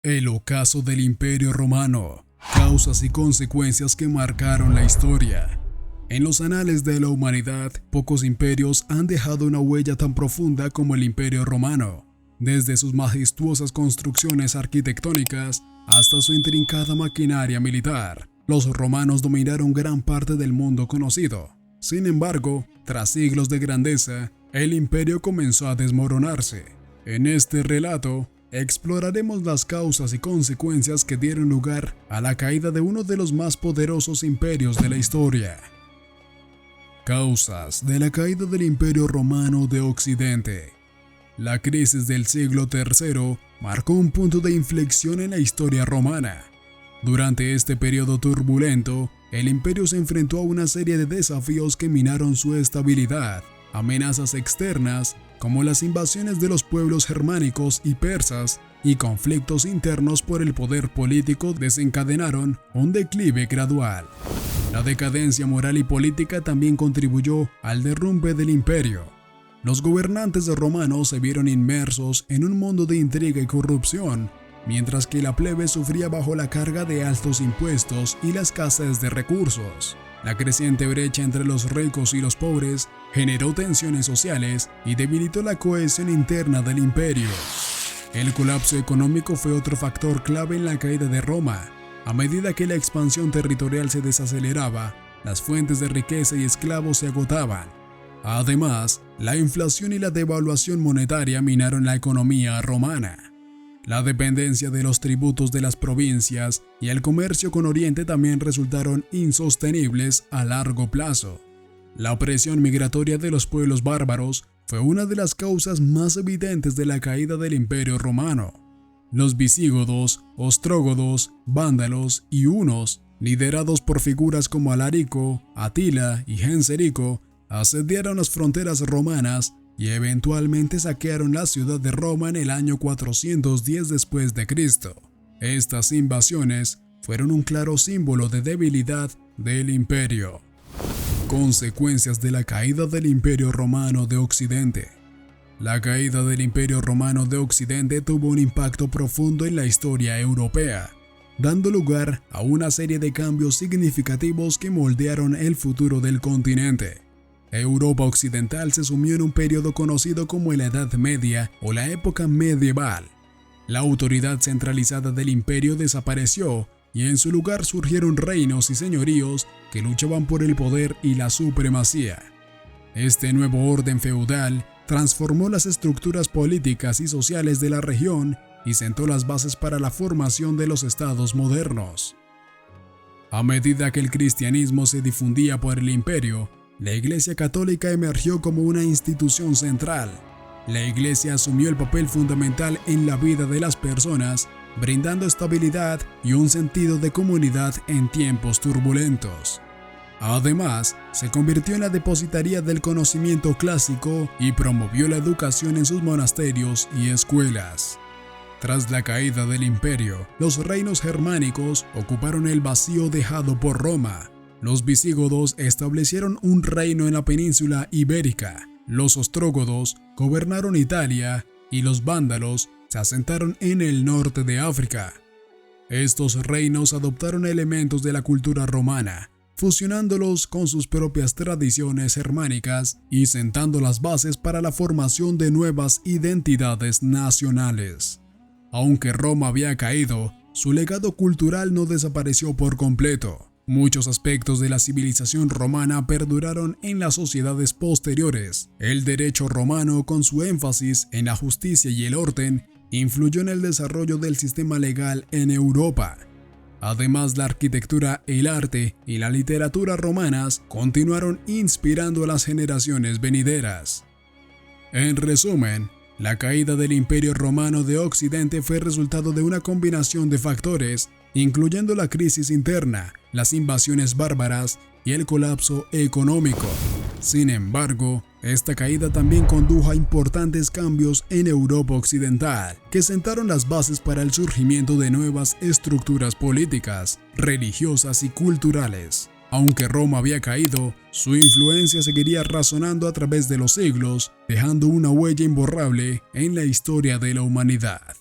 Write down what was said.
El ocaso del Imperio Romano, causas y consecuencias que marcaron la historia. En los anales de la humanidad, pocos imperios han dejado una huella tan profunda como el Imperio Romano. Desde sus majestuosas construcciones arquitectónicas hasta su intrincada maquinaria militar, los romanos dominaron gran parte del mundo conocido. Sin embargo, tras siglos de grandeza, el imperio comenzó a desmoronarse. En este relato, exploraremos las causas y consecuencias que dieron lugar a la caída de uno de los más poderosos imperios de la historia. Causas de la caída del Imperio Romano de Occidente. La crisis del siglo III marcó un punto de inflexión en la historia romana. Durante este periodo turbulento, el imperio se enfrentó a una serie de desafíos que minaron su estabilidad. Amenazas externas, como las invasiones de los pueblos germánicos y persas, y conflictos internos por el poder político desencadenaron un declive gradual. La decadencia moral y política también contribuyó al derrumbe del imperio. Los gobernantes romanos se vieron inmersos en un mundo de intriga y corrupción, mientras que la plebe sufría bajo la carga de altos impuestos y la escasez de recursos. La creciente brecha entre los ricos y los pobres generó tensiones sociales y debilitó la cohesión interna del imperio. El colapso económico fue otro factor clave en la caída de Roma. A medida que la expansión territorial se desaceleraba, las fuentes de riqueza y esclavos se agotaban. Además, la inflación y la devaluación monetaria minaron la economía romana. La dependencia de los tributos de las provincias y el comercio con Oriente también resultaron insostenibles a largo plazo. La opresión migratoria de los pueblos bárbaros fue una de las causas más evidentes de la caída del Imperio Romano. Los visígodos, ostrógodos, vándalos y hunos, liderados por figuras como Alarico, Atila y Genserico, asediaron las fronteras romanas y eventualmente saquearon la ciudad de Roma en el año 410 después de Cristo. Estas invasiones fueron un claro símbolo de debilidad del imperio. Consecuencias de la caída del Imperio Romano de Occidente. La caída del Imperio Romano de Occidente tuvo un impacto profundo en la historia europea, dando lugar a una serie de cambios significativos que moldearon el futuro del continente. Europa occidental se sumió en un periodo conocido como la Edad Media o la época medieval. La autoridad centralizada del imperio desapareció y en su lugar surgieron reinos y señoríos que luchaban por el poder y la supremacía. Este nuevo orden feudal transformó las estructuras políticas y sociales de la región y sentó las bases para la formación de los estados modernos. A medida que el cristianismo se difundía por el imperio, la Iglesia Católica emergió como una institución central. La Iglesia asumió el papel fundamental en la vida de las personas, brindando estabilidad y un sentido de comunidad en tiempos turbulentos. Además, se convirtió en la depositaria del conocimiento clásico y promovió la educación en sus monasterios y escuelas. Tras la caída del imperio, los reinos germánicos ocuparon el vacío dejado por Roma. Los visígodos establecieron un reino en la península ibérica, los ostrógodos gobernaron Italia y los vándalos se asentaron en el norte de África. Estos reinos adoptaron elementos de la cultura romana, fusionándolos con sus propias tradiciones germánicas y sentando las bases para la formación de nuevas identidades nacionales. Aunque Roma había caído, su legado cultural no desapareció por completo. Muchos aspectos de la civilización romana perduraron en las sociedades posteriores. El derecho romano, con su énfasis en la justicia y el orden, influyó en el desarrollo del sistema legal en Europa. Además, la arquitectura, el arte y la literatura romanas continuaron inspirando a las generaciones venideras. En resumen, la caída del Imperio Romano de Occidente fue resultado de una combinación de factores, incluyendo la crisis interna, las invasiones bárbaras y el colapso económico. Sin embargo, esta caída también condujo a importantes cambios en Europa occidental, que sentaron las bases para el surgimiento de nuevas estructuras políticas, religiosas y culturales. Aunque Roma había caído, su influencia seguiría resonando a través de los siglos, dejando una huella imborrable en la historia de la humanidad.